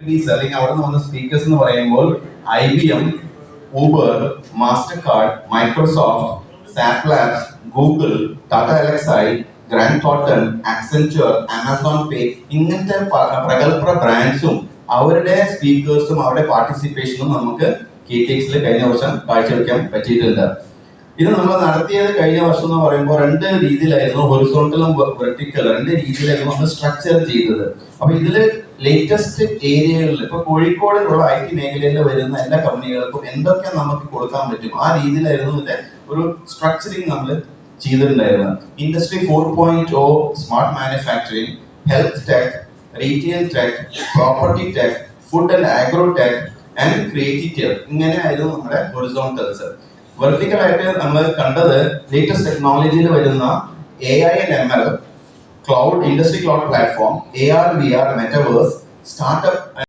അല്ലെങ്കിൽ അവിടെ നിന്ന് വന്ന സ്പീക്കേഴ്സ് എന്ന് പറയുമ്പോൾ IBM, Uber, Mastercard, Microsoft, SAP labs, Google, Tata Elxsi, Grant തോട്ടൺ, ആക്സെഞ്ചർ, ആമസോൺ പേ ഇങ്ങനത്തെ പ്രഗത്ഭ ബ്രാൻഡ്സും അവരുടെ സ്പീക്കേഴ്സും അവരുടെ പാർട്ടിസിപ്പേഷനും നമുക്ക് KTXൽ കഴിഞ്ഞ വർഷം കാഴ്ചവെക്കാൻ പറ്റിയിട്ടുണ്ട്. ഇത് നമ്മൾ നടത്തിയത് കഴിഞ്ഞ വർഷം എന്ന് പറയുമ്പോൾ രണ്ട് രീതിയിലായിരുന്നു, ഹൊറിസോണ്ടലും വെർട്ടിക്കൽ രണ്ട് രീതിയിലായിരുന്നു നമ്മൾ സ്ട്രക്ചർ ചെയ്തത്. അപ്പൊ ഇതില് ലേറ്റസ്റ്റ് ഏരിയകളിൽ ഇപ്പൊ കോഴിക്കോടുള്ള IT മേഖലയിൽ വരുന്ന എല്ലാ കമ്പനികൾക്കും എന്തൊക്കെ നമുക്ക് കൊടുക്കാൻ പറ്റും ആ രീതിയിലായിരുന്നു ഇതിന്റെ ഒരു സ്ട്രക്ചറിങ് നമ്മൾ ചെയ്തിട്ടുണ്ടായിരുന്നത്. Industry 4.0, smart manufacturing, health tech, retail tech, property tech, food and agro tech and creative tech, ഇങ്ങനെയായിരുന്നു നമ്മുടെ ഹൊറിസോണ്ടൽസ്. വെർട്ടിക്കൽ ആയിട്ട് നമ്മൾ കണ്ടത് ലേറ്റസ്റ്റ് ടെക്നോളജിയിൽ വരുന്ന AI and ML, cloud, industry cloud platform, AR VR, metaverse, startup